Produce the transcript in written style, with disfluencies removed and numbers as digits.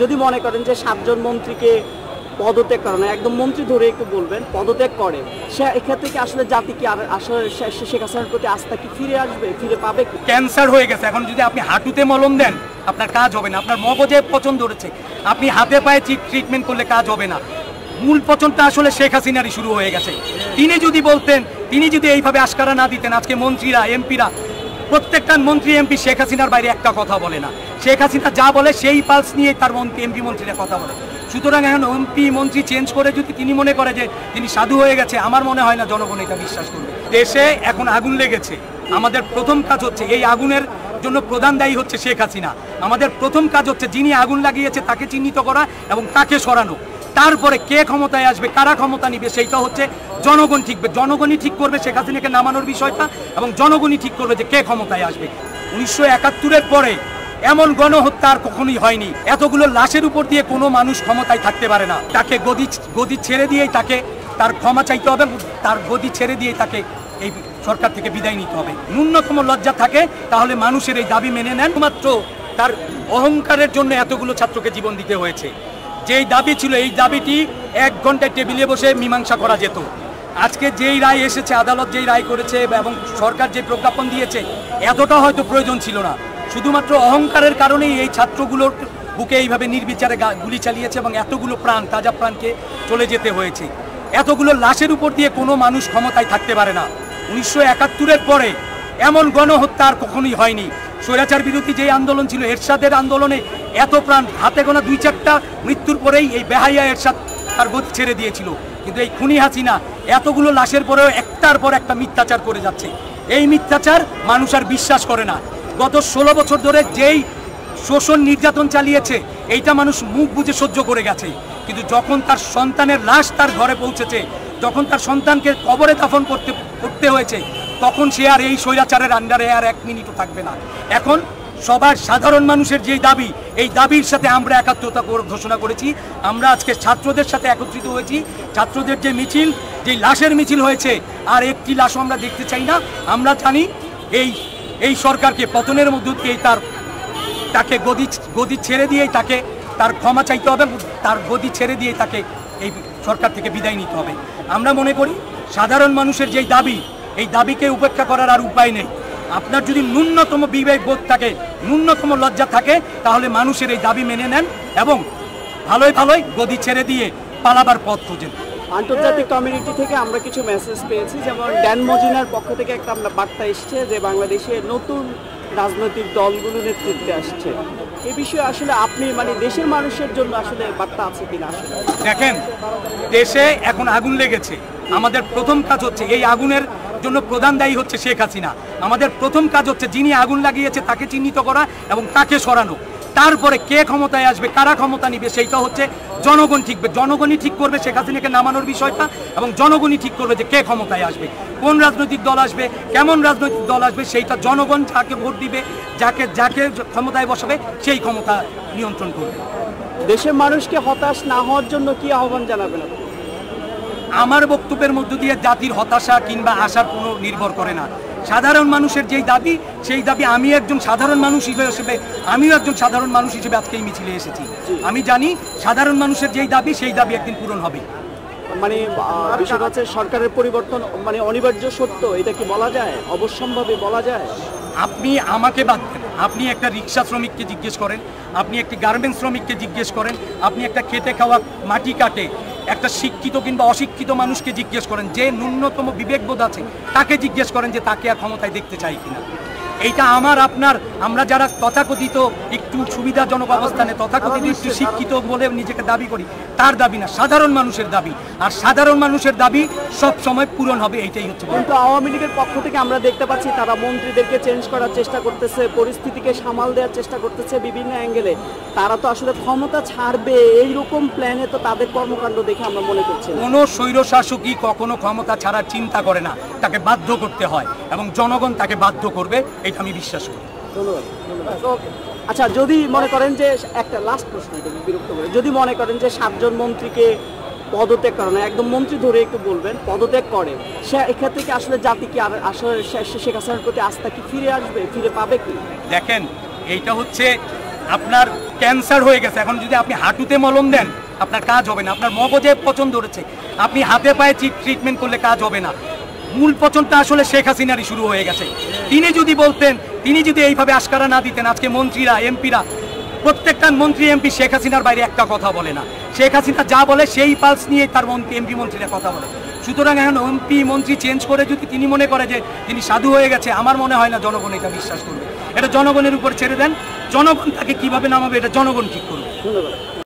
যদি মনে করেন যে 7 জন মন্ত্রীকে পদত্যাগ করে না, একদম মন্ত্রী ধরে একটু বলবেন, পদত্যাগ করে, সে এক্ষেত্রে কি আসলে জাতি কি আর আসলে শেখ হাসিনার প্রতি আস্থা কি ফিরে আসবে, ফিরে পাবে? ক্যান্সার হয়ে গেছে, এখন যদি আপনি হাঁটুতে মলম দেন আপনার কাজ হবে না, আপনার মগজে পচন ধরেছে, আপনি হাতে পায়ে ট্রিটমেন্ট করলে কাজ হবে না। মূল পচনটা আসলে শেখ হাসিনারই শুরু হয়ে গেছে। তিনি যদি বলতেন, তিনি যদি এইভাবে আশকারা না দিতেন, আজকে মন্ত্রীরা এমপিরা প্রত্যেকটা মন্ত্রী এমপি শেখ হাসিনার বাইরে একটা কথা বলে না। শেখ হাসিনা যা বলে সেই পালস নিয়ে তার এমপি মন্ত্রীরা কথা বলে। সুতরাং এখন এমপি মন্ত্রী চেঞ্জ করে যদি তিনি মনে করে যে তিনি সাধু হয়ে গেছে, আমার মনে হয় না জনগণ এটা বিশ্বাস করবে। দেশে এখন আগুন লেগেছে, আমাদের প্রথম কাজ হচ্ছে এই আগুনের জন্য প্রধান দায়ী হচ্ছে শেখ হাসিনা। আমাদের প্রথম কাজ হচ্ছে যিনি আগুন লাগিয়েছে তাকে চিহ্নিত করা এবং তাকে সরানো। তারপরে কে ক্ষমতায় আসবে, কারা ক্ষমতা নিবে, সেইটা হচ্ছে জনগণ ঠিকবে। জনগণই ঠিক করবে শেখ হাসিনাকে নামানোর বিষয়টা, এবং জনগণই ঠিক করবে যে কে ক্ষমতায় আসবে। 1971-এর পরে এমন গণহত্যা আর কখনোই হয়নি। এতগুলো লাশের উপর দিয়ে কোনো মানুষ ক্ষমতায় থাকতে পারে না। তাকে গদি ছেড়ে দিয়েই তাকে তার ক্ষমা চাইতে হবে, তার গদি ছেড়ে দিয়েই তাকে এই সরকার থেকে বিদায় নিতে হবে। ন্যূনতম লজ্জা থাকে তাহলে মানুষের এই দাবি মেনে নেন। মাত্র তার অহংকারের জন্য এতগুলো ছাত্রকে জীবন দিতে হয়েছে। যেই দাবি ছিল এই দাবিটি 1 ঘন্টায় টেবিলে বসে মীমাংসা করা যেত। আজকে যেই রায় এসেছে, আদালত যেই রায় করেছে এবং সরকার যে প্রজ্ঞাপন দিয়েছে, এতটা হয়তো প্রয়োজন ছিল না। শুধুমাত্র অহংকারের কারণেই এই ছাত্রগুলোর বুকে এইভাবে নির্বিচারে গুলি চালিয়েছে এবং এতগুলো প্রাণ, তাজা প্রাণকে চলে যেতে হয়েছে। এতগুলো লাশের উপর দিয়ে কোনো মানুষ ক্ষমতায় থাকতে পারে না। 1971-এর পরে এমন গণহত্যা আর কখনোই হয়নি। স্বৈরাচার বিরোধী যে আন্দোলন ছিল, এরশাদের আন্দোলনে এত প্রাণ, হাতে গোনা 2-4টা মৃত্যুর পরেই এই বেহাইয়া এরশাদ তার গতি ছেড়ে দিয়েছিল। কিন্তু এই খুনি হাসিনা এতগুলো লাশের পরেও একটার পর একটা মিথ্যাচার করে যাচ্ছে। এই মিথ্যাচার মানুষ আর বিশ্বাস করে না। গত 16 বছর ধরে যেই শোষণ নির্যাতন চালিয়েছে এইটা মানুষ মুখ বুজে সহ্য করে গেছে। কিন্তু যখন তার সন্তানের লাশ তার ঘরে পৌঁছেছে, যখন তার সন্তানকে কবরে দাফন করতে হয়েছে, তখন সে আর এই স্বৈরাচারের আন্ডারে আর 1 মিনিটও থাকবে না। এখন সবার সাধারণ মানুষের যেই দাবি, এই দাবির সাথে আমরা একাত্মতা ঘোষণা করেছি। আমরা আজকে ছাত্রদের সাথে একত্রিত হয়েছি। ছাত্রদের যে মিছিল, যে লাশের মিছিল হয়েছে, আর একটি লাশও আমরা দেখতে চাই না। আমরা জানি এই সরকারকে পতনের মধ্য দিয়ে তাকে গদি ছেড়ে দিয়েই তাকে তার ক্ষমা চাইতে হবে, তার গদি ছেড়ে দিয়ে তাকে এই সরকার থেকে বিদায় নিতে হবে। আমরা মনে করি সাধারণ মানুষের যেই দাবি, এই দাবিকে উপেক্ষা করার আর উপায় নেই। আপনার যদি ন্যূনতম বিবেক বোধ থাকে, ন্যূনতম লজ্জা থাকে, তাহলে মানুষের এই দাবি মেনে নেন এবং ভালোই গদি ছেড়ে দিয়ে পালাবার পথ খুঁজেন। আন্তর্জাতিক কমিউনিটি থেকে আমরা কিছু মেসেজ পেয়েছি, যেমন ড্যান মজুনার পক্ষ থেকে একটা আমরা বার্তা এসছে যে বাংলাদেশে নতুন রাজনৈতিক দলগুলো নেতৃত্বে আসছে। এই বিষয়ে আসলে আপনি দেশের মানুষের জন্য আসলে বার্তা আছে কিনা? আসলে দেখেন, দেশে এখন আগুন লেগেছে। আমাদের প্রথম কাজ হচ্ছে এই আগুনের জন্য প্রধান দায়ী হচ্ছে শেখ হাসিনা। আমাদের প্রথম কাজ হচ্ছে যিনি আগুন লাগিয়েছে তাকে চিহ্নিত করা এবং তাকে সরানো। তারপরে কে ক্ষমতায় আসবে, কারা ক্ষমতা নিবে, সেইটা হচ্ছে জনগণ ঠিকবে। জনগণই ঠিক করবে শেখ হাসিনাকে নামানোর বিষয়টা, এবং জনগণই ঠিক করবে যে কে ক্ষমতায় আসবে, কোন রাজনৈতিক দল আসবে, কেমন রাজনৈতিক দল আসবে, সেইটা জনগণ যাকে ভোট দিবে, যাকে ক্ষমতায় বসাবে, সেই ক্ষমতা নিয়ন্ত্রণ করবে। দেশের মানুষকে হতাশ না হওয়ার জন্য কি আহ্বান জানাবেন? আমার বক্তব্যের মধ্য দিয়ে জাতির হতাশা কিংবা আশার কোনো নির্ভর করে না। সাধারণ মানুষের যেই দাবি, সেই দাবি আমিও একজন সাধারণ মানুষ হিসেবে আজকে এই মিছিলে এসেছি। আমি জানি সাধারণ মানুষের যেই দাবি, সেই দাবি একদিন পূরণ হবে। বিষয়টা হচ্ছে সরকারের পরিবর্তন অনিবার্য সত্য, এটা কি বলা যায়? অবশ্যম্ভাবী বলা যায়? আপনি আমাকে বাদ দেন, আপনি একটা রিক্সা শ্রমিককে জিজ্ঞেস করেন, আপনি একটি গার্মেন্টস শ্রমিককে জিজ্ঞেস করেন, আপনি একটা খেটে খাওয়া মাটি কাটে একটা শিক্ষিত কিংবা অশিক্ষিত মানুষকে জিজ্ঞেস করেন, যে ন্যূনতম বিবেকবোধ আছে তাকে জিজ্ঞেস করেন যে তাকে আর ক্ষমতায় দেখতে চাই কিনা। এইটা আমরা যারা তথাকথিত একটু সুবিধাজনক অবস্থানে, তথাকথিত একটু শিক্ষিত বলে নিজেকে দাবি করি, তার দাবি না, সাধারণ মানুষের দাবি। আর সাধারণ মানুষের দাবি সব সময় পূরণ হবে, এইটাই হচ্ছে। কিন্তু আওয়ামী লীগের পক্ষ থেকে আমরা দেখতে পাচ্ছি তারা মন্ত্রীদেরকে চেঞ্জ করার চেষ্টা করতেছে, পরিস্থিতিকে সামাল দেওয়ার চেষ্টা করতেছে বিভিন্ন অ্যাঙ্গেলে। তারা তো আসলে ক্ষমতা ছাড়বে এইরকম প্ল্যানে তো তাদের কর্মকাণ্ড দেখে আমরা মনে করছি কোনো স্বৈরশাসকই কখনো ক্ষমতা ছাড়ার চিন্তা করে না, তাকে বাধ্য করতে হয় এবং জনগণ তাকে বাধ্য করবে, এটা আমি বিশ্বাস করি। ধন্যবাদ। আচ্ছা, যদি মনে করেন যে একটা লাস্ট প্রশ্ন, বিরক্ত করে, যদি মনে করেন যে 7 জন মন্ত্রীকে পদত্যাগ করে না, একদম মন্ত্রী ধরে একটু বলবেন, পদত্যাগ করে, সে এক্ষেত্রে কি আসলে জাতি কি আর আসলে শেখ হাসিনার প্রতি আস্থা কি ফিরে আসবে, ফিরে পাবে কি? দেখেন, এইটা হচ্ছে আপনার ক্যান্সার হয়ে গেছে, এখন যদি আপনি হাঁটুতে মলম দেন আপনার কাজ হবে না। আপনার মগজে পচন ধরেছে, আপনি হাতে পায়ে ট্রিটমেন্ট করলে কাজ হবে না। মূল পচনটা আসলে শেখ হাসিনারই শুরু হয়ে গেছে। তিনি যদি বলতেন, তিনি যদি এইভাবে আশকারা না দিতেন, আজকে মন্ত্রীরা এমপিরা প্রত্যেকটা মন্ত্রী এমপি শেখ হাসিনার বাইরে একটা কথা বলে না। শেখ হাসিনা যা বলে সেই পালস নিয়ে তার এমপি মন্ত্রীরা কথা বলে। সুতরাং এখন এমপি মন্ত্রী চেঞ্জ করে যদি তিনি মনে করে যে তিনি সাধু হয়ে গেছে, আমার মনে হয় না জনগণ এটা বিশ্বাস করবে। এটা জনগণের উপর ছেড়ে দেন, জনগণ তাকে কিভাবে নামাবে এটা জনগণ ঠিক করবে। ধন্যবাদ।